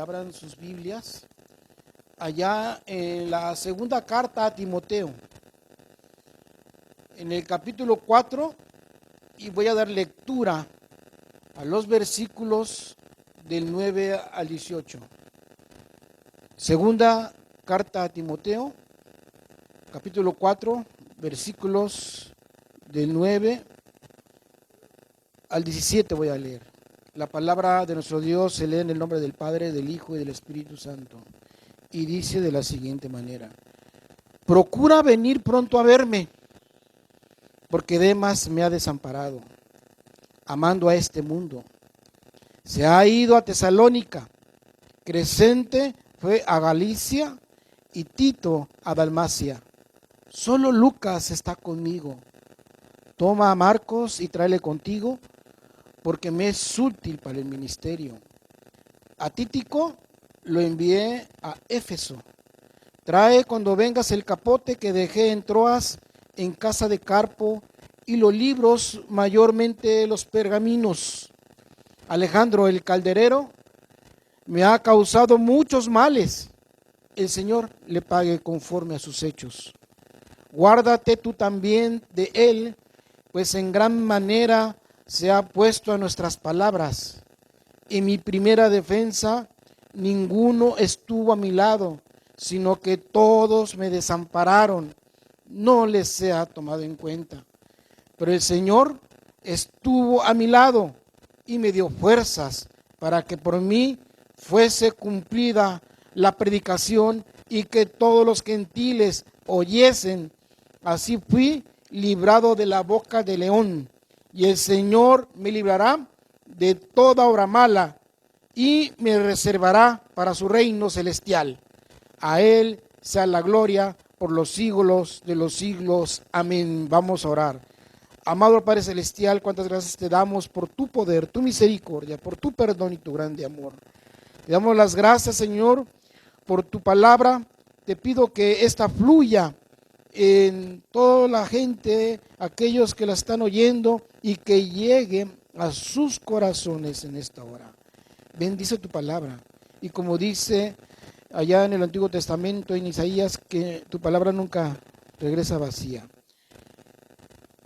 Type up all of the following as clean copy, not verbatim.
Abran sus Biblias allá en la segunda carta a Timoteo, en el capítulo 4, y voy a dar lectura a los versículos del 9 al 18. Segunda carta a Timoteo, capítulo 4, versículos del 9 al 17 voy a leer. La palabra de nuestro Dios se lee en el nombre del Padre, del Hijo y del Espíritu Santo. Y dice de la siguiente manera: procura venir pronto a verme, porque Demas me ha desamparado, amando a este mundo. Se ha ido a Tesalónica, Crescente fue a Galicia y Tito a Dalmacia. Solo Lucas está conmigo. Toma a Marcos y tráele contigo, porque me es útil para el ministerio. A Tíquico lo envié a Éfeso. Trae cuando vengas el capote que dejé en Troas, en casa de Carpo, y los libros, mayormente los pergaminos. Alejandro el calderero me ha causado muchos males. El Señor le pague conforme a sus hechos. Guárdate tú también de él, pues en gran manera se ha puesto a nuestras palabras. En mi primera defensa, ninguno estuvo a mi lado, sino que todos me desampararon. No les sea tomado en cuenta. Pero el Señor estuvo a mi lado y me dio fuerzas para que por mí fuese cumplida la predicación y que todos los gentiles oyesen. Así fui librado de la boca del león, y el Señor me librará de toda obra mala y me reservará para su reino celestial. A Él sea la gloria por los siglos de los siglos. Amén. Vamos a orar. Amado Padre Celestial, cuántas gracias te damos por tu poder, tu misericordia, por tu perdón y tu grande amor. Te damos las gracias, Señor, por tu palabra. Te pido que esta fluya en toda la gente, aquellos que la están oyendo, y que llegue a sus corazones en esta hora. Bendice tu palabra. Y como dice allá en el Antiguo Testamento, en Isaías, que tu palabra nunca regresa vacía.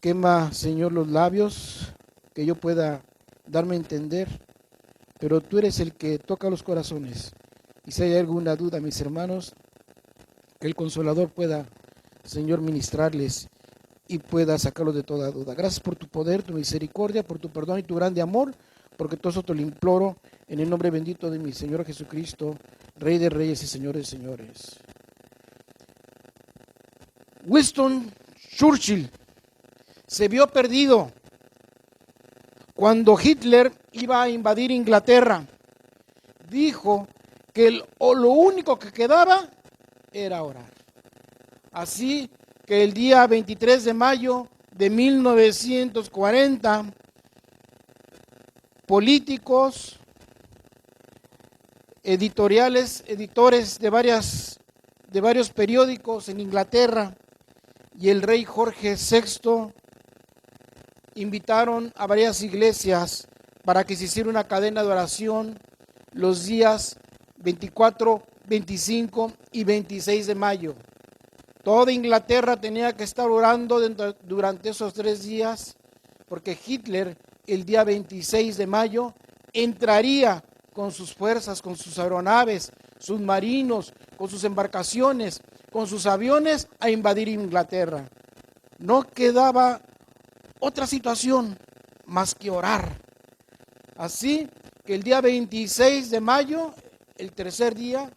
Quema, Señor, los labios, que yo pueda darme a entender, pero tú eres el que toca los corazones. Y si hay alguna duda, mis hermanos, que el Consolador pueda, Señor, ministrarles y pueda sacarlos de toda duda. Gracias por tu poder, tu misericordia, por tu perdón y tu grande amor, porque todo eso te lo imploro en el nombre bendito de mi Señor Jesucristo, Rey de Reyes y Señor de Señores. Winston Churchill se vio perdido cuando Hitler iba a invadir Inglaterra. Dijo que lo único que quedaba era orar. Así que el día 23 de mayo de 1940, políticos, editores de varios periódicos en Inglaterra y el rey Jorge VI invitaron a varias iglesias para que se hiciera una cadena de oración los días 24, 25 y 26 de mayo. Toda Inglaterra tenía que estar orando durante esos 3 días, porque Hitler el día 26 de mayo entraría con sus fuerzas, con sus aeronaves, submarinos, con sus embarcaciones, con sus aviones a invadir Inglaterra. No quedaba otra situación más que orar. Así que el día 26 de mayo, el tercer día,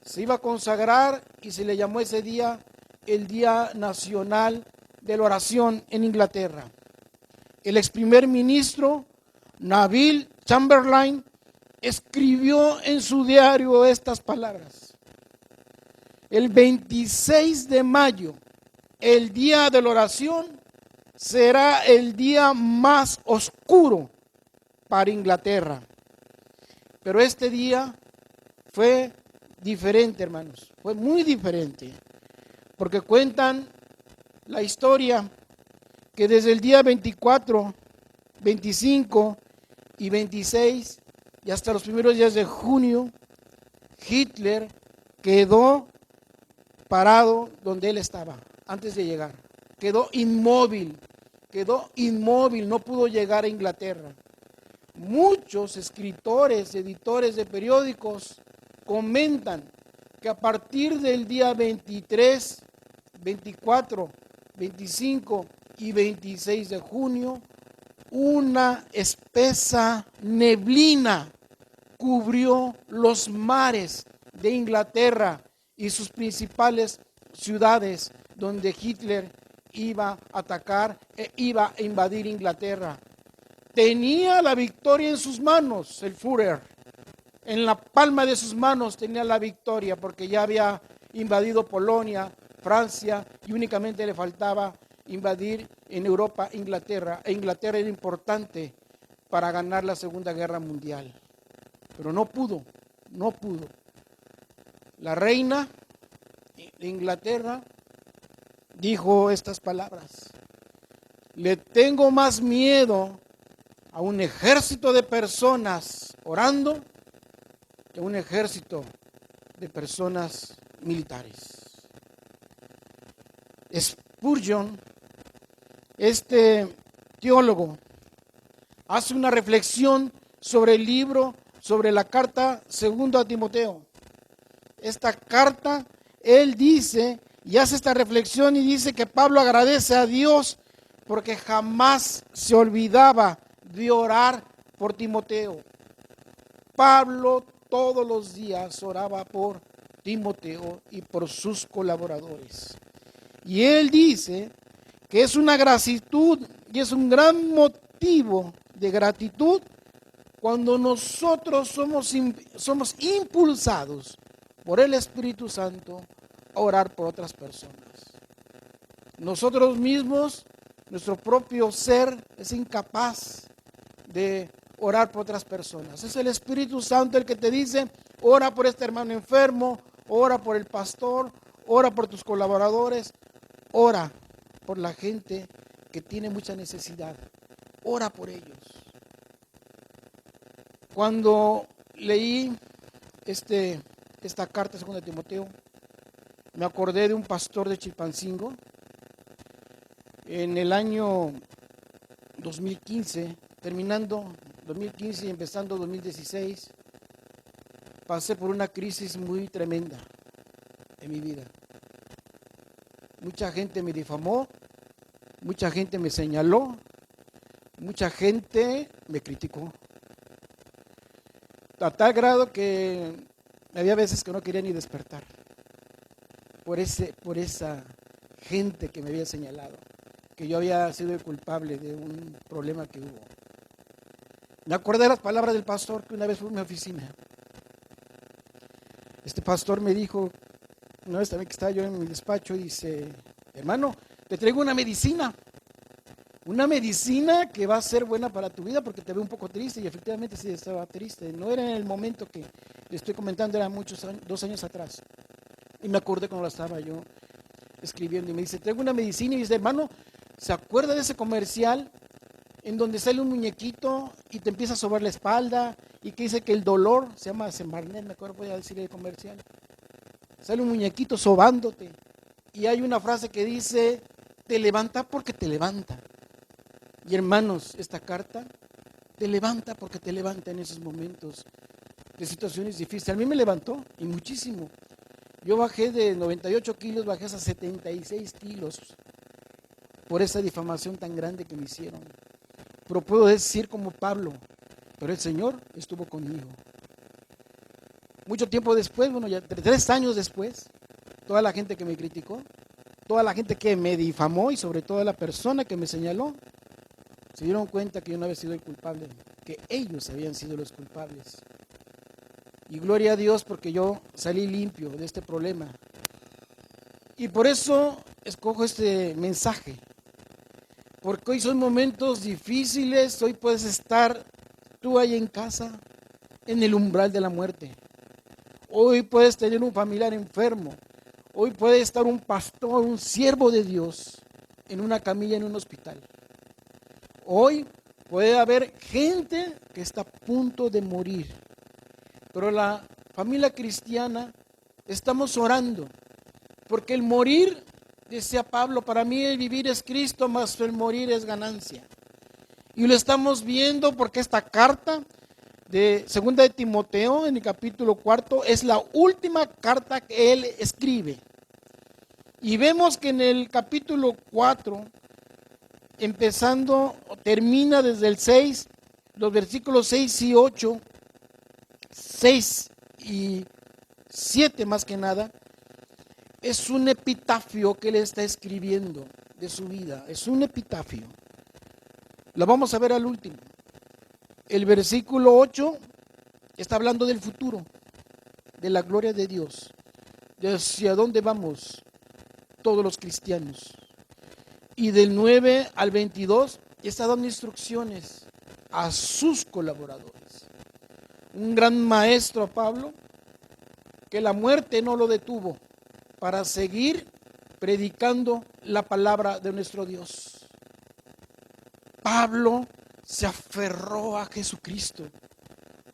se iba a consagrar y se le llamó ese día el Día Nacional de la Oración en Inglaterra. El ex primer ministro Neville Chamberlain escribió en su diario estas palabras: el 26 de mayo, el día de la oración, será el día más oscuro para Inglaterra. Pero este día fue diferente, hermanos, fue muy diferente, porque cuentan la historia que desde el día 24, 25 y 26 y hasta los primeros días de junio Hitler quedó parado donde él estaba antes de llegar. Quedó inmóvil, no pudo llegar a Inglaterra. Muchos escritores, editores de periódicos comentan que a partir del día 23, 24, 25 y 26 de junio, una espesa neblina cubrió los mares de Inglaterra y sus principales ciudades donde Hitler iba a atacar e iba a invadir Inglaterra. Tenía la victoria en sus manos, el Führer. En la palma de sus manos tenía la victoria porque ya había invadido Polonia, Francia y únicamente le faltaba invadir en Europa Inglaterra. E Inglaterra era importante para ganar la Segunda Guerra Mundial. Pero no pudo. La reina de Inglaterra dijo estas palabras: le tengo más miedo a un ejército de personas orando que a un ejército de personas militares. Spurgeon, este teólogo, hace una reflexión sobre el libro, sobre la carta segunda a Timoteo. Esta carta, él dice y hace esta reflexión y dice que Pablo agradece a Dios porque jamás se olvidaba de orar por Timoteo. Pablo todos los días oraba por Timoteo y por sus colaboradores. Y él dice que es una gratitud y es un gran motivo de gratitud cuando nosotros somos impulsados por el Espíritu Santo a orar por otras personas. Nosotros mismos, nuestro propio ser es incapaz de orar por otras personas. Es el Espíritu Santo el que te dice: ora por este hermano enfermo, ora por el pastor, ora por tus colaboradores, ora por la gente que tiene mucha necesidad, ora por ellos. Cuando leí esta carta segunda de Timoteo, me acordé de un pastor de Chilpancingo. En el año 2015, terminando 2015 y empezando 2016, pasé por una crisis muy tremenda en mi vida. Mucha gente me difamó, mucha gente me señaló, mucha gente me criticó. A tal grado que había veces que no quería ni despertar por esa gente que me había señalado, que yo había sido el culpable de un problema que hubo. Me acordé de las palabras del pastor que una vez fue a mi oficina. Este pastor me dijo, una vez también que estaba yo en mi despacho, dice: hermano, te traigo una medicina que va a ser buena para tu vida porque te veo un poco triste. Y efectivamente sí estaba triste. No era en el momento que le estoy comentando, era muchos años, 2 años atrás. Y me acordé cuando la estaba yo escribiendo y me dice: traigo una medicina. Y dice: hermano, ¿se acuerda de ese comercial en donde sale un muñequito y te empieza a sobar la espalda y que dice que el dolor, se llama Semarnet, me acuerdo, voy a decir el comercial, sale un muñequito sobándote y hay una frase que dice: te levanta porque te levanta? Y hermanos, esta carta te levanta porque te levanta en esos momentos de situaciones difíciles. A mí me levantó y muchísimo. Yo bajé de 98 kilos, bajé a 76 kilos por esa difamación tan grande que me hicieron. Pero puedo decir como Pablo: pero el Señor estuvo conmigo. Mucho tiempo después, ya 3 años después, toda la gente que me criticó, toda la gente que me difamó y sobre todo la persona que me señaló, se dieron cuenta que yo no había sido el culpable, que ellos habían sido los culpables. Y gloria a Dios porque yo salí limpio de este problema. Y por eso escojo este mensaje. Porque hoy son momentos difíciles, hoy puedes estar tú ahí en casa, en el umbral de la muerte. Hoy puedes tener un familiar enfermo. Hoy puede estar un pastor, un siervo de Dios, en una camilla en un hospital. Hoy puede haber gente que está a punto de morir. Pero la familia cristiana, estamos orando, porque el morir, decía Pablo, para mí el vivir es Cristo, mas el morir es ganancia. Y lo estamos viendo porque esta carta de segunda de Timoteo, en el capítulo 4, es la última carta que él escribe. Y vemos que en el capítulo 4, empezando, termina desde el 6, los versículos 6 y 8, 6 y 7 más que nada, es un epitafio que él está escribiendo de su vida, es un epitafio. Lo vamos a ver al último. El versículo 8 está hablando del futuro, de la gloria de Dios, de hacia dónde vamos todos los cristianos. Y del 9 al 22 está dando instrucciones a sus colaboradores. Un gran maestro, Pablo, que la muerte no lo detuvo para seguir predicando la palabra de nuestro Dios. Pablo se aferró a Jesucristo.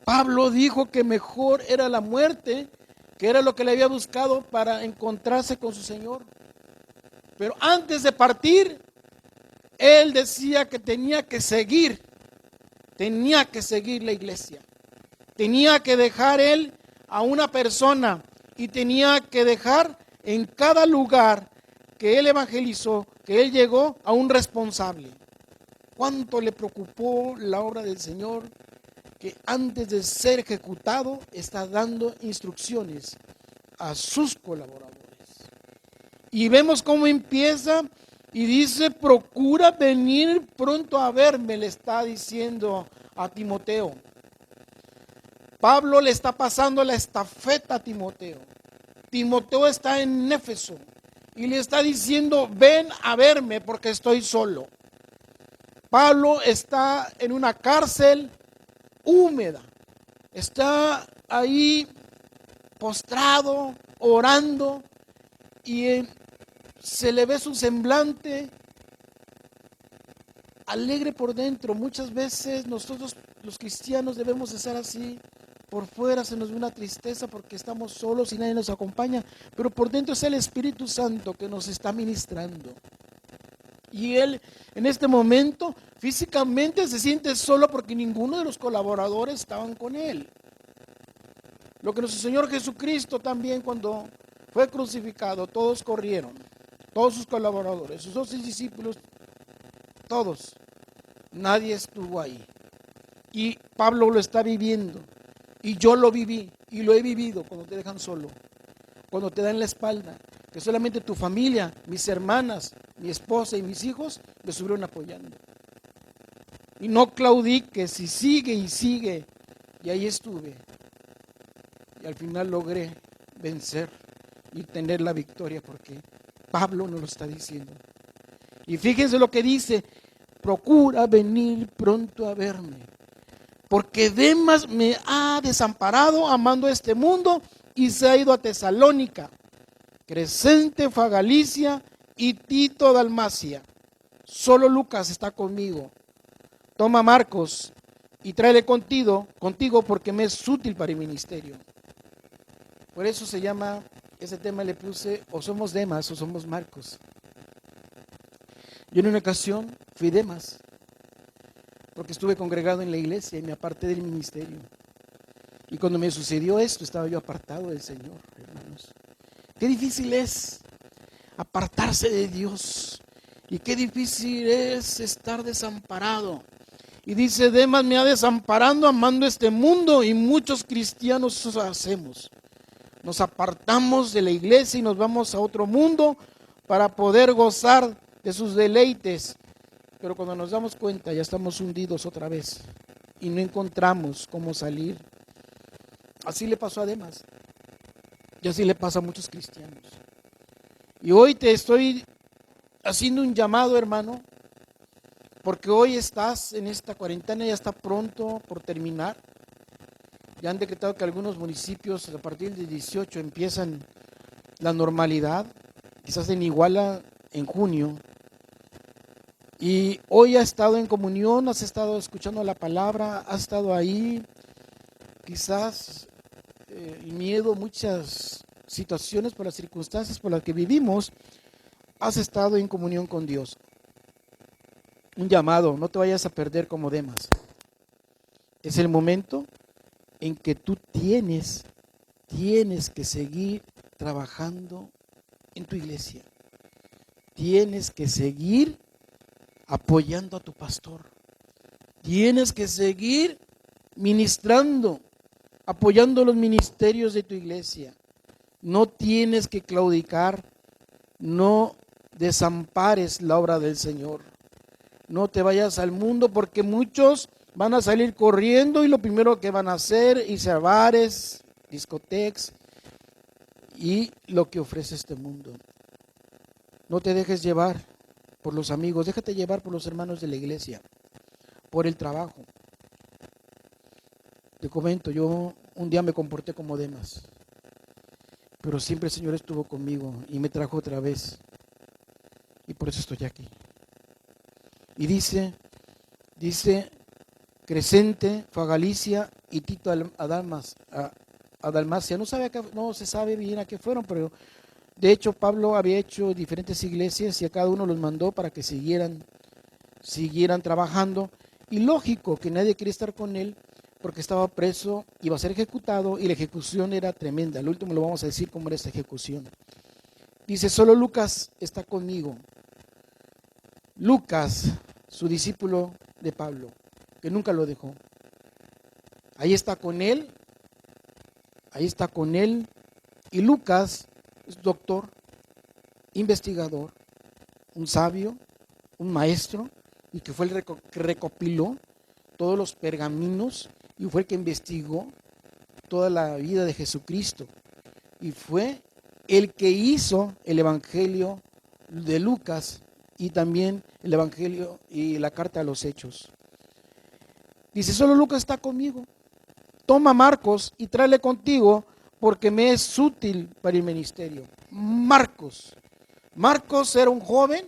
Pablo dijo que mejor era la muerte, que era lo que le había buscado para encontrarse con su Señor. Pero antes de partir, él decía que tenía que seguir la iglesia. Tenía que dejar él a una persona y tenía que dejar en cada lugar que él evangelizó, que él llegó, a un responsable. ¿Cuánto le preocupó la obra del Señor? Que antes de ser ejecutado está dando instrucciones a sus colaboradores. Y vemos cómo empieza y dice: procura venir pronto a verme, le está diciendo a Timoteo. Pablo le está pasando la estafeta a Timoteo. Timoteo está en Éfeso y le está diciendo: ven a verme porque estoy solo. Pablo está en una cárcel húmeda, está ahí postrado, orando, y se le ve su semblante alegre por dentro. Muchas veces nosotros los cristianos debemos de ser así. Por fuera se nos ve una tristeza porque estamos solos y nadie nos acompaña, pero por dentro es el Espíritu Santo que nos está ministrando. Y él en este momento físicamente se siente solo porque ninguno de los colaboradores estaban con él. Lo que nuestro Señor Jesucristo también, cuando fue crucificado, todos corrieron, todos sus colaboradores, sus 12 discípulos, todos, nadie estuvo ahí. Y Pablo lo está viviendo, y yo lo viví, y lo he vivido cuando te dejan solo, cuando te dan la espalda, que solamente tu familia, mis hermanas, mi esposa y mis hijos me estuvieron apoyando. Y no claudiques, y sigue, y ahí estuve. Y al final logré vencer y tener la victoria, porque Pablo nos lo está diciendo. Y fíjense lo que dice: procura venir pronto a verme, porque Demas me ha desamparado amando este mundo y se ha ido a Tesalónica. Crescente fue a Galicia y Tito a Dalmacia. Solo Lucas está conmigo. Toma a Marcos y tráele contigo porque me es útil para el ministerio. Por eso se llama, ese tema le puse: o somos Demas o somos Marcos. Yo en una ocasión fui Demas, porque estuve congregado en la iglesia y me aparté del ministerio. Y cuando me sucedió esto, estaba yo apartado del Señor, hermanos. Qué difícil es apartarse de Dios, y qué difícil es estar desamparado. Y dice: Demas me ha desamparado amando este mundo, y muchos cristianos eso hacemos. Nos apartamos de la iglesia y nos vamos a otro mundo para poder gozar de sus deleites. Pero cuando nos damos cuenta ya estamos hundidos otra vez y no encontramos cómo salir. Así le pasó a Demas y así le pasa a muchos cristianos. Y hoy te estoy haciendo un llamado, hermano, porque hoy estás en esta cuarentena, ya está pronto por terminar. Ya han decretado que algunos municipios a partir del 18 empiezan la normalidad, quizás en Iguala en junio. Y hoy has estado en comunión, has estado escuchando la palabra, has estado ahí, quizás el miedo, muchas situaciones, por las circunstancias por las que vivimos, has estado en comunión con Dios. Un llamado, no te vayas a perder como Demas. Es el momento en que tú tienes que seguir trabajando en tu iglesia. Tienes que seguir apoyando a tu pastor. Tienes que seguir ministrando, apoyando los ministerios de tu iglesia. No tienes que claudicar, no desampares la obra del Señor. No te vayas al mundo, porque muchos van a salir corriendo y lo primero que van a hacer es irse a bares, discotecas y lo que ofrece este mundo. No te dejes llevar por los amigos, déjate llevar por los hermanos de la iglesia, por el trabajo. Te comento, yo un día me comporté como Demas, pero siempre el Señor estuvo conmigo y me trajo otra vez. Y por eso estoy aquí. Y dice, Crescente fue a Galicia y Tito a Dalmacia. No se sabe bien a qué fueron, pero de hecho Pablo había hecho diferentes iglesias y a cada uno los mandó para que siguieran trabajando. Y lógico que nadie quería estar con él porque estaba preso, iba a ser ejecutado y la ejecución era tremenda. Al último lo vamos a decir cómo era esta ejecución. Dice, solo Lucas está conmigo. Lucas, su discípulo de Pablo, que nunca lo dejó. Ahí está con él. Y Lucas es doctor, investigador, un sabio, un maestro, y que fue el que recopiló todos los pergaminos y fue el que investigó toda la vida de Jesucristo. Y fue el que hizo el Evangelio de Lucas y también el Evangelio y la carta a los Hechos. Dice, solo Lucas está conmigo. Toma a Marcos y tráele contigo porque me es útil para el ministerio. Marcos era un joven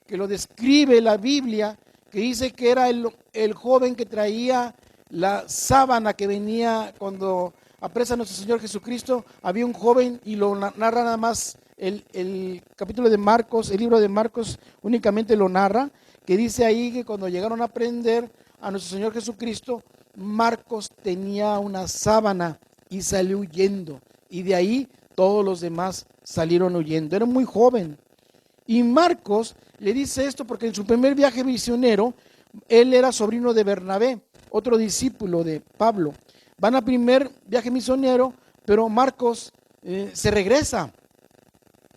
que lo describe la Biblia, que dice que era el joven que traía la sábana que venía cuando apresa a nuestro Señor Jesucristo. Había un joven, y lo narra nada más el capítulo de Marcos, el libro de Marcos únicamente lo narra, que dice ahí que cuando llegaron a prender a nuestro Señor Jesucristo, Marcos tenía una sábana y salió huyendo, y de ahí todos los demás salieron huyendo. Era muy joven. Y Marcos le dice esto porque en su primer viaje misionero, él era sobrino de Bernabé, otro discípulo de Pablo. Van al primer viaje misionero, pero Marcos se regresa.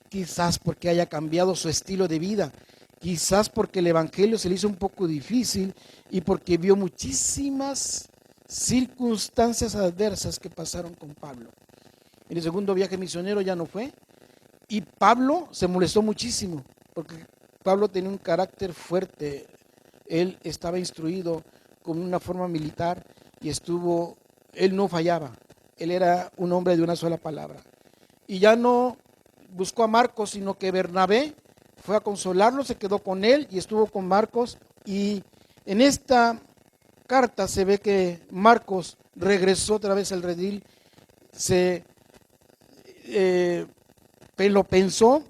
Quizás porque haya cambiado su estilo de vida, quizás porque el evangelio se le hizo un poco difícil y porque vio muchísimas circunstancias adversas que pasaron con Pablo. En el segundo viaje misionero ya no fue, y Pablo se molestó muchísimo porque Pablo tenía un carácter fuerte. Él estaba instruido con una forma militar y él no fallaba. Él era un hombre de una sola palabra. Y ya no buscó a Marcos, sino que Bernabé fue a consolarlo, se quedó con él y estuvo con Marcos. Y en esta carta se ve que Marcos regresó otra vez al redil, lo pensó,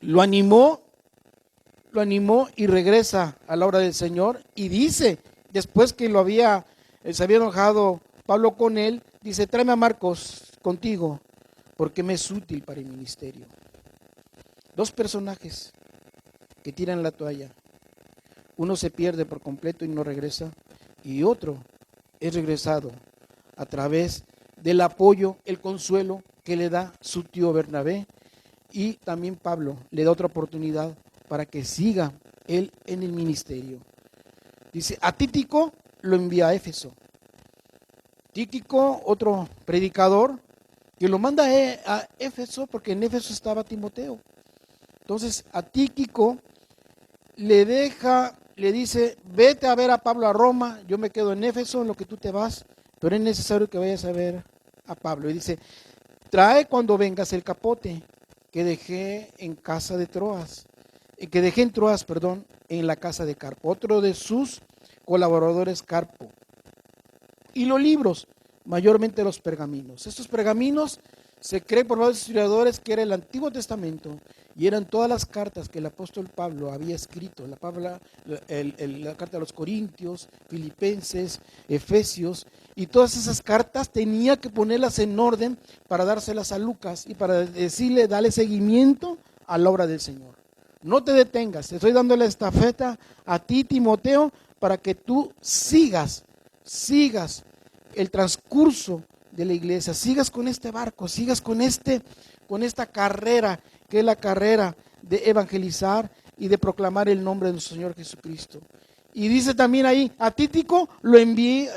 lo animó y regresa a la obra del Señor. Y dice, después que se había enojado Pablo con él, dice, tráeme a Marcos contigo, porque me es útil para el ministerio. Dos personajes que tiran la toalla. Uno se pierde por completo y no regresa, y otro es regresado a través del apoyo, el consuelo que le da su tío Bernabé, y también Pablo le da otra oportunidad para que siga él en el ministerio. Dice, a Tíquico lo envía a Éfeso. Tíquico, otro predicador, que lo manda a Éfeso porque en Éfeso estaba Timoteo. Entonces a Tíquico le dice, vete a ver a Pablo a Roma, yo me quedo en Éfeso en lo que tú te vas, pero es necesario que vayas a ver a Pablo. Y dice, trae cuando vengas el capote que dejé en Troas, en la casa de Carpo, otro de sus colaboradores, Carpo. Y los libros, mayormente los pergaminos. Estos pergaminos se cree por varios historiadores que era el Antiguo Testamento y eran todas las cartas que el apóstol Pablo había escrito, la carta de los Corintios, Filipenses, Efesios, y todas esas cartas tenía que ponerlas en orden para dárselas a Lucas y para decirle, dale seguimiento a la obra del Señor. No te detengas, te estoy dando la estafeta a ti, Timoteo, para que tú sigas el transcurso de la iglesia, sigas con este barco, sigas con esta carrera, que es la carrera de evangelizar y de proclamar el nombre de nuestro Señor Jesucristo. Y dice también ahí, a Tíquico lo envié,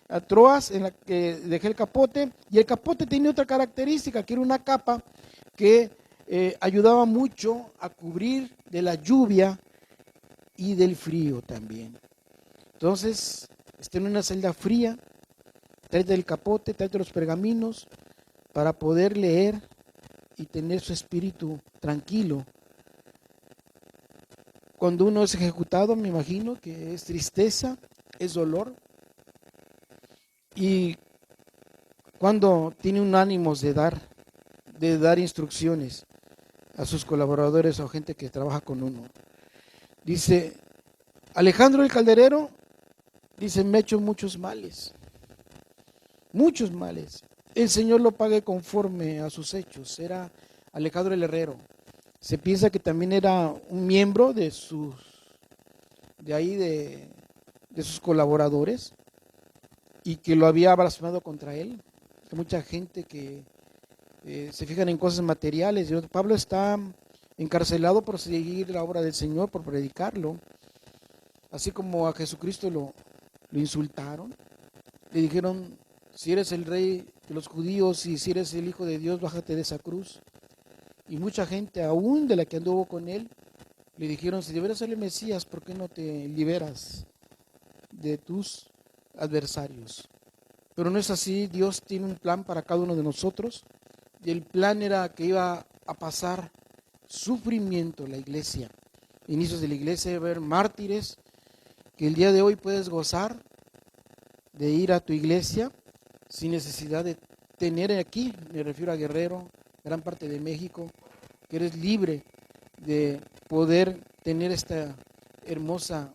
a Troas, en la que dejé el capote, y el capote tenía otra característica, que era una capa que ayudaba mucho a cubrir de la lluvia y del frío también. Entonces, esté en una celda fría, tráete el capote, tráete los pergaminos para poder leer y tener su espíritu tranquilo. Cuando uno es ejecutado, me imagino que es tristeza, es dolor. Y cuando tiene un ánimo de dar instrucciones a sus colaboradores o gente que trabaja con uno. Dice, Alejandro el calderero, dice, me ha hecho muchos males. Muchos males. El Señor lo pague conforme a sus hechos. Era Alejandro el herrero. Se piensa que también era un miembro de sus colaboradores y que lo había blasfemado contra él. Hay mucha gente que se fijan en cosas materiales. Pablo está encarcelado por seguir la obra del Señor, por predicarlo. Así como a Jesucristo lo insultaron. Le dijeron, si eres el rey de los judíos y si eres el Hijo de Dios, bájate de esa cruz. Y mucha gente, aún de la que anduvo con él, le dijeron, si deberías ser el Mesías, ¿por qué no te liberas de tus adversarios? Pero no es así. Dios tiene un plan para cada uno de nosotros. Y el plan era que iba a pasar sufrimiento la iglesia. Inicios de la iglesia, iba a haber mártires, que el día de hoy puedes gozar de ir a tu iglesia sin necesidad de tener aquí, me refiero a Guerrero, gran parte de México, que eres libre de poder tener esta hermosa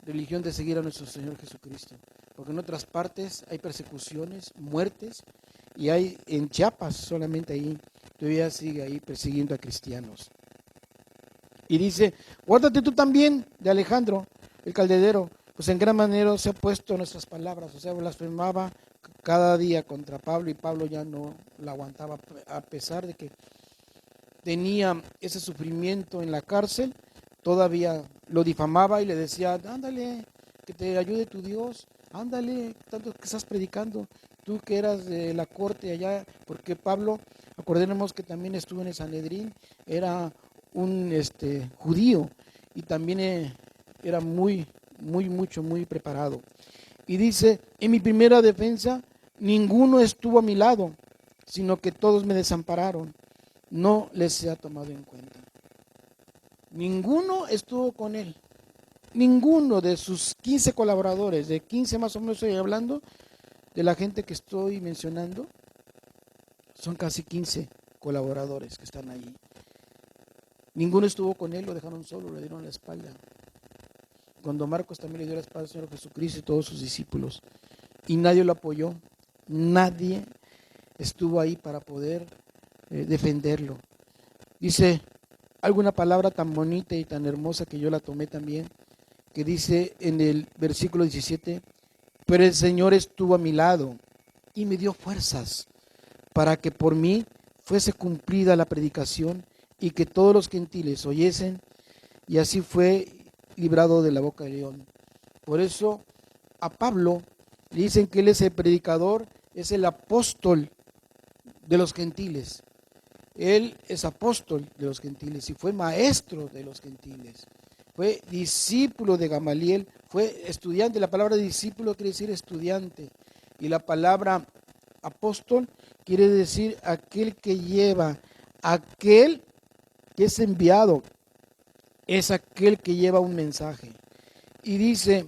religión de seguir a nuestro Señor Jesucristo. Porque en otras partes hay persecuciones, muertes, y hay en Chiapas solamente ahí, todavía sigue ahí persiguiendo a cristianos. Y dice, guárdate tú también de Alejandro, el calderero, pues en gran manera se ha puesto nuestras palabras, o sea, blasfemaba cada día contra Pablo y Pablo ya no la aguantaba, a pesar de que tenía ese sufrimiento en la cárcel, todavía lo difamaba y le decía, ándale, que te ayude tu Dios, ándale, tanto que estás predicando, tú que eras de la corte allá, porque Pablo, acordémonos que también estuvo en el Sanedrín, era un judío y también era muy preparado. Y dice, en mi primera defensa, ninguno estuvo a mi lado, sino que todos me desampararon. No les se ha tomado en cuenta. Ninguno estuvo con él. Ninguno de sus 15 colaboradores, de 15 más o menos estoy hablando, de la gente que estoy mencionando, son casi 15 colaboradores que están ahí. Ninguno estuvo con él, lo dejaron solo, le dieron la espalda. Cuando Marcos también le dio la espalda al Señor Jesucristo y todos sus discípulos. Y nadie lo apoyó, nadie estuvo ahí para poder defenderlo. Dice alguna palabra tan bonita y tan hermosa que yo la tomé también, que dice en el versículo 17, pero el Señor estuvo a mi lado y me dio fuerzas para que por mí fuese cumplida la predicación y que todos los gentiles oyesen, y así fue librado de la boca del león. Por eso a Pablo le dicen que él es el predicador, es el apóstol de los gentiles. Él es apóstol de los gentiles y fue maestro de los gentiles. Fue discípulo de Gamaliel, fue estudiante. La palabra discípulo quiere decir estudiante. Y la palabra apóstol quiere decir aquel que lleva, aquel que es enviado, es aquel que lleva un mensaje. Y dice,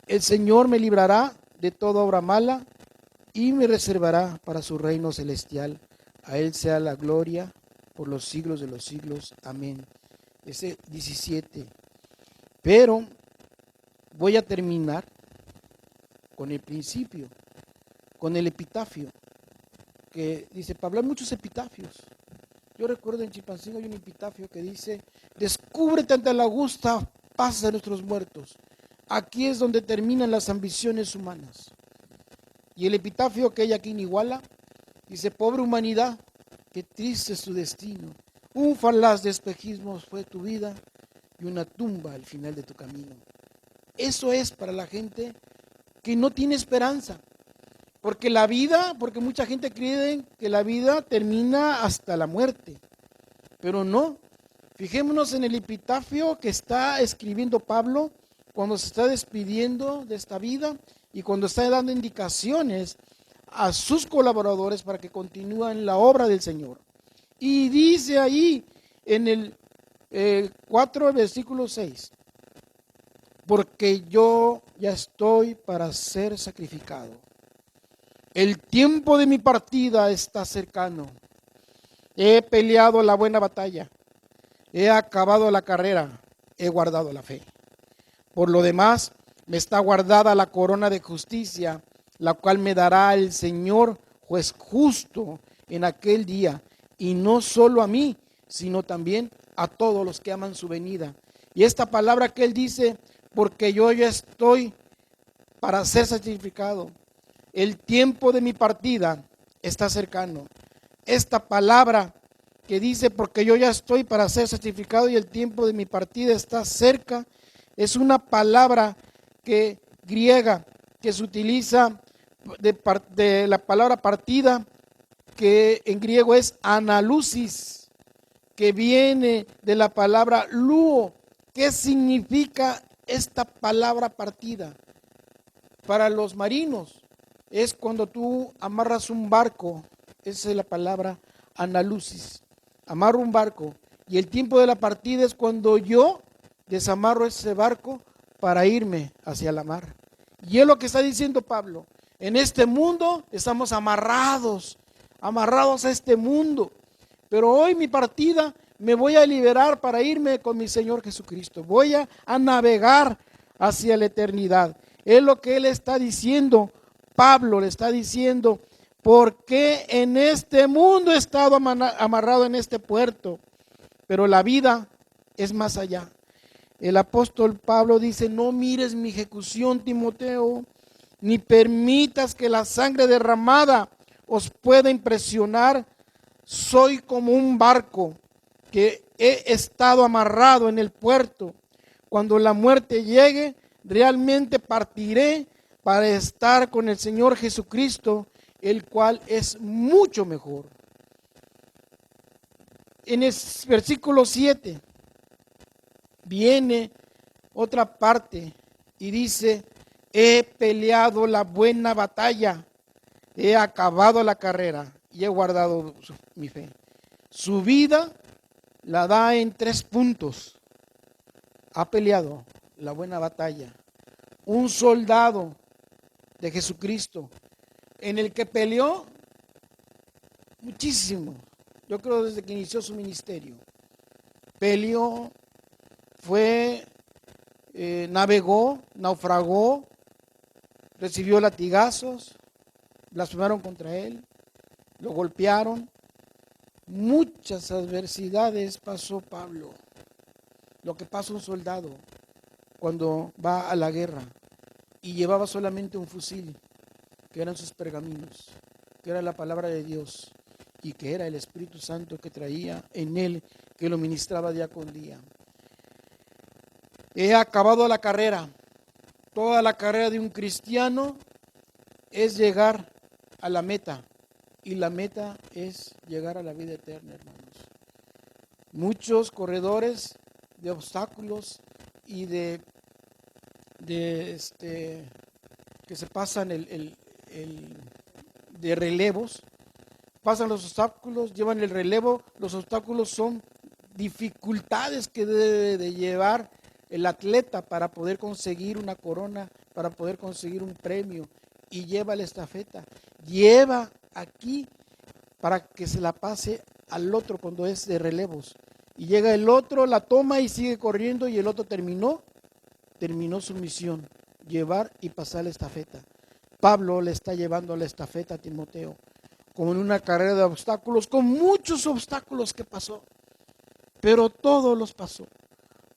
El Señor me librará de toda obra mala y me reservará para su reino celestial. A Él sea la gloria por los siglos de los siglos. Amén. Ese 17. Pero voy a terminar con el principio, con el epitafio, que dice Pablo. Hay muchos epitafios. Yo recuerdo en Chilpancingo hay un epitafio que dice: descúbrete ante la augusta paz de nuestros muertos. Aquí es donde terminan las ambiciones humanas. Y el epitafio que hay aquí en Iguala dice: pobre humanidad, qué triste es tu destino. Un falaz de espejismos fue tu vida y una tumba al final de tu camino. Eso es para la gente que no tiene esperanza. Porque mucha gente cree que la vida termina hasta la muerte. Pero no. Fijémonos en el epitafio que está escribiendo Pablo cuando se está despidiendo de esta vida y cuando está dando indicaciones a sus colaboradores para que continúen la obra del Señor. Y dice ahí en el 4, versículo 6, porque yo ya estoy para ser sacrificado. El tiempo de mi partida está cercano. He peleado la buena batalla. He acabado la carrera. He guardado la fe. Por lo demás, me está guardada la corona de justicia, la cual me dará el Señor, juez justo, en aquel día. Y no solo a mí, sino también a todos los que aman su venida. Y esta palabra que él dice: porque yo ya estoy para ser sacrificado. El tiempo de mi partida está cercano. Esta palabra que dice: porque yo ya estoy para ser sacrificado y el tiempo de mi partida está cerca, es una palabra griega que se utiliza de la palabra partida, que en griego es analusis, que viene de la palabra luo. ¿Qué significa esta palabra partida? Para los marinos es cuando tú amarras un barco. Esa es la palabra analusis. Amarro un barco. Y el tiempo de la partida es cuando yo desamarro ese barco para irme hacia la mar. Y es lo que está diciendo Pablo. En este mundo estamos amarrados a este mundo. Pero hoy mi partida me voy a liberar para irme con mi Señor Jesucristo. Voy a navegar hacia la eternidad. Es lo que él está diciendo. Pablo le está diciendo: ¿por qué en este mundo he estado amarrado en este puerto? Pero la vida es más allá. El apóstol Pablo dice: no mires mi ejecución, Timoteo, ni permitas que la sangre derramada os pueda impresionar. Soy como un barco que he estado amarrado en el puerto. Cuando la muerte llegue, realmente partiré para estar con el Señor Jesucristo, el cual es mucho mejor. En el versículo 7 viene otra parte y dice: he peleado la buena batalla, he acabado la carrera y he guardado mi fe. Su vida la da en 3 puntos. Ha peleado la buena batalla. Un soldado de Jesucristo, en el que peleó muchísimo. Yo creo desde que inició su ministerio. Peleó, navegó, naufragó, recibió latigazos, blasfemaron contra él, lo golpearon. Muchas adversidades pasó Pablo. Lo que pasa un soldado cuando va a la guerra y llevaba solamente un fusil, que eran sus pergaminos, que era la palabra de Dios y que era el Espíritu Santo que traía en él, que lo ministraba día con día. He acabado la carrera. Toda la carrera de un cristiano es llegar a la meta, y la meta es llegar a la vida eterna, hermanos. Muchos corredores de obstáculos y de que se pasan de relevos, pasan los obstáculos, llevan el relevo. Los obstáculos son dificultades que debe de llevar el atleta para poder conseguir una corona para poder conseguir un premio y lleva la estafeta. Lleva aquí para que se la pase al otro cuando es de relevos. Y llega el otro, la toma y sigue corriendo y el otro terminó su misión, llevar y pasar la estafeta. Pablo le está llevando la estafeta a Timoteo, como en una carrera de obstáculos, con muchos obstáculos que pasó, pero todos los pasó,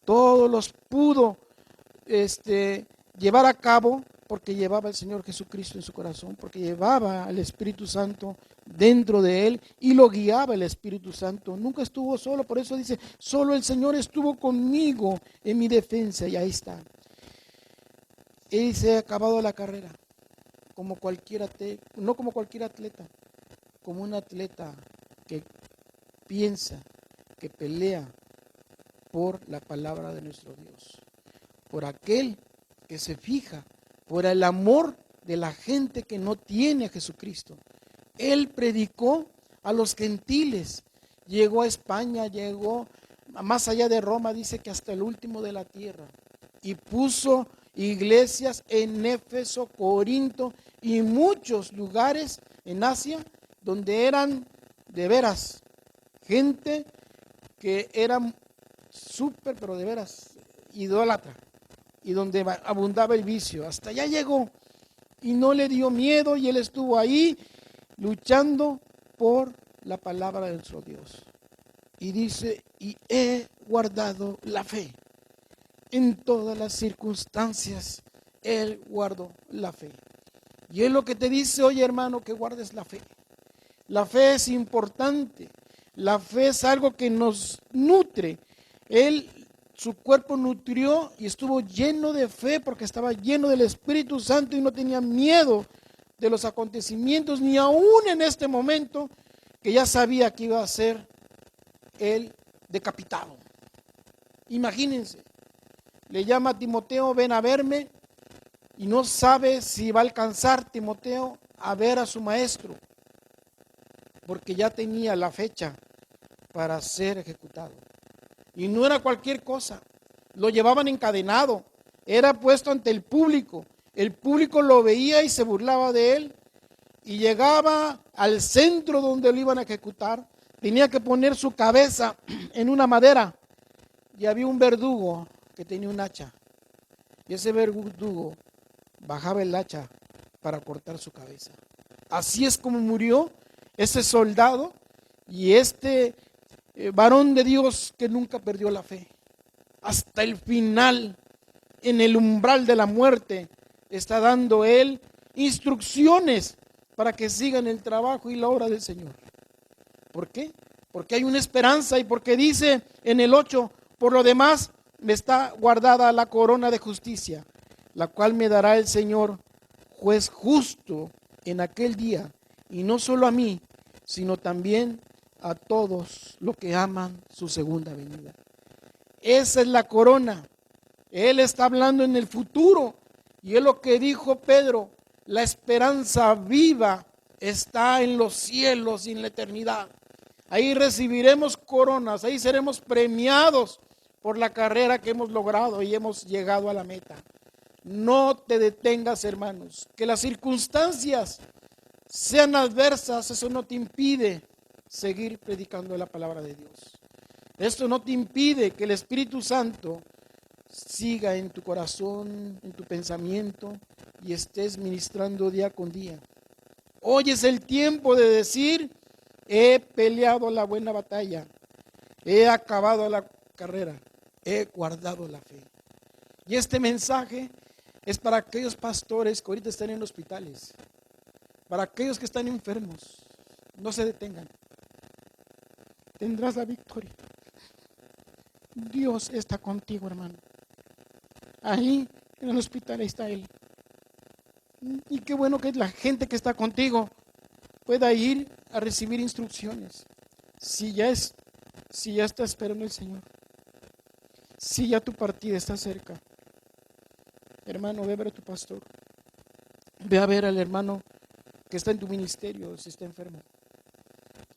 todos los pudo llevar a cabo porque llevaba al Señor Jesucristo en su corazón, porque llevaba al Espíritu Santo dentro de él y lo guiaba el Espíritu Santo. Nunca estuvo solo, por eso dice, solo el Señor estuvo conmigo en mi defensa, y ahí está. Él se ha acabado la carrera, como no como cualquier atleta, como un atleta que piensa, que pelea por la palabra de nuestro Dios, por aquel que se fija, por el amor de la gente que no tiene a Jesucristo. Él predicó a los gentiles, llegó a España, llegó más allá de Roma, dice que hasta el último de la tierra, y puso iglesias en Éfeso, Corinto y muchos lugares en Asia donde eran de veras gente que era súper, pero de veras idólatra, y donde abundaba el vicio. Hasta allá llegó y no le dio miedo, y él estuvo ahí luchando por la palabra de nuestro Dios. Y dice, y he guardado la fe. En todas las circunstancias, él guardó la fe. Y es lo que te dice hoy, hermano, que guardes la fe. La fe es importante. La fe es algo que nos nutre. Su cuerpo nutrió y estuvo lleno de fe porque estaba lleno del Espíritu Santo y no tenía miedo de los acontecimientos, ni aún en este momento que ya sabía que iba a ser él decapitado. Imagínense, le llama a Timoteo, ven a verme, y no sabe si va a alcanzar Timoteo a ver a su maestro, porque ya tenía la fecha para ser ejecutado. Y no era cualquier cosa, lo llevaban encadenado, era puesto ante el público lo veía y se burlaba de él, y llegaba al centro donde lo iban a ejecutar, tenía que poner su cabeza en una madera, y había un verdugo que tenía un hacha, y ese verdugo bajaba el hacha para cortar su cabeza. Así es como murió ese soldado y varón de Dios que nunca perdió la fe. Hasta el final, en el umbral de la muerte, está dando él instrucciones para que sigan el trabajo y la obra del Señor. ¿Por qué? Porque hay una esperanza, y porque dice en el 8, por lo demás me está guardada la corona de justicia, la cual me dará el Señor, juez justo, en aquel día, y no solo a mí, sino también a todos los que aman su segunda venida. Esa es la corona. Él está hablando en el futuro, y es lo que dijo Pedro, la esperanza viva está en los cielos y en la eternidad. Ahí recibiremos coronas, ahí seremos premiados por la carrera que hemos logrado y hemos llegado a la meta. No te detengas, hermanos, que las circunstancias sean adversas, eso no te impide seguir predicando la palabra de Dios. Esto no te impide que el Espíritu Santo siga en tu corazón, en tu pensamiento, y estés ministrando día con día. Hoy es el tiempo de decir, he peleado la buena batalla, he acabado la carrera, he guardado la fe. Y este mensaje es para aquellos pastores que ahorita están en hospitales, para aquellos que están enfermos. No se detengan. Tendrás la victoria. Dios está contigo, hermano. Ahí en el hospital está Él. Y qué bueno que la gente que está contigo pueda ir a recibir instrucciones. Si ya está esperando el Señor. Si ya tu partida está cerca. Hermano, ve a ver a tu pastor. Ve a ver al hermano que está en tu ministerio, si está enfermo.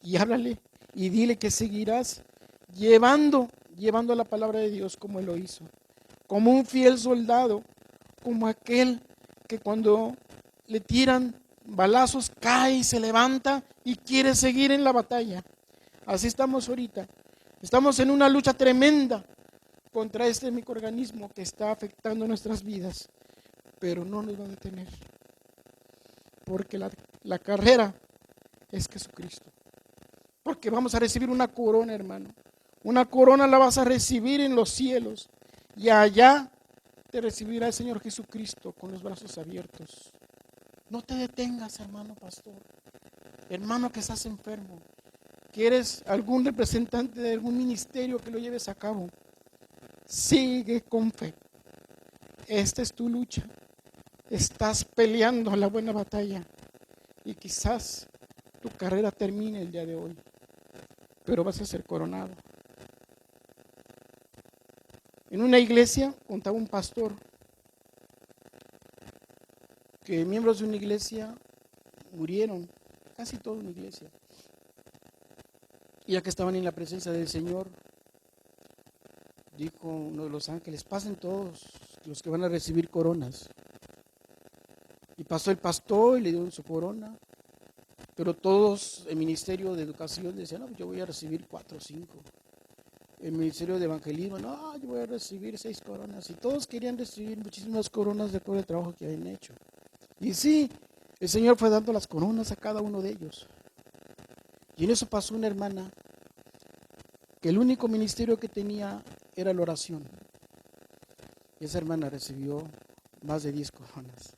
Y háblale y dile que seguirás llevando la palabra de Dios como Él lo hizo. Como un fiel soldado, como aquel que cuando le tiran balazos cae y se levanta y quiere seguir en la batalla. Así estamos ahorita. Estamos en una lucha tremenda contra este microorganismo que está afectando nuestras vidas, pero no nos va a detener, porque la carrera es Jesucristo. Porque vamos a recibir una corona, hermano. Una corona la vas a recibir en los cielos, y allá te recibirá el Señor Jesucristo con los brazos abiertos. No te detengas, hermano pastor, hermano que estás enfermo, que eres algún representante de algún ministerio que lo lleves a cabo. Sigue con fe. Esta es tu lucha. Estás peleando la buena batalla y quizás tu carrera termine el día de hoy, pero vas a ser coronado. En una iglesia contaba un pastor que miembros de una iglesia murieron, casi toda una iglesia. Y ya que estaban en la presencia del Señor, dijo uno de los ángeles: pasen todos los que van a recibir coronas. Y pasó el pastor y le dieron su corona, pero todos, el ministerio de educación decían: no, yo voy a recibir 4 o 5. El ministerio de evangelismo: no, yo voy a recibir 6 coronas. Y todos querían recibir muchísimas coronas de acuerdo al trabajo que habían hecho. Y sí, el Señor fue dando las coronas a cada uno de ellos. Y en eso pasó una hermana que el único ministerio que tenía era la oración. Y esa hermana recibió más de 10 coronas.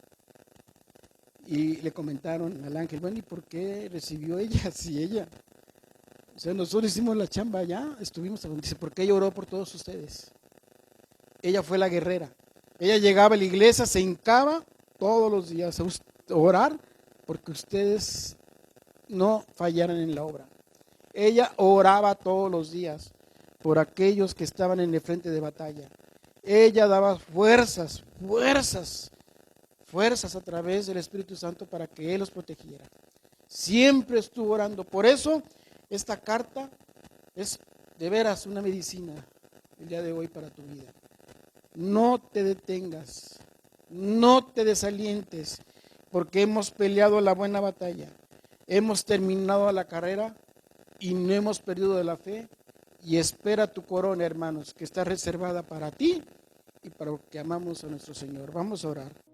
Y le comentaron al ángel: bueno, ¿y por qué recibió ella? Si ella, o sea, nosotros hicimos la chamba allá, estuvimos, dice, porque ella oró por todos ustedes. Ella fue la guerrera. Ella llegaba a la iglesia, se hincaba todos los días a orar porque ustedes no fallaran en la obra. Ella oraba todos los días por aquellos que estaban en el frente de batalla. Ella daba fuerzas a través del Espíritu Santo para que Él los protegiera. Siempre estuvo orando. Por eso esta carta es de veras una medicina el día de hoy para tu vida. No te detengas, no te desalientes, porque hemos peleado la buena batalla, hemos terminado la carrera y no hemos perdido de la fe. Y espera tu corona, hermanos, que está reservada para ti y para los que amamos a nuestro Señor. Vamos a orar.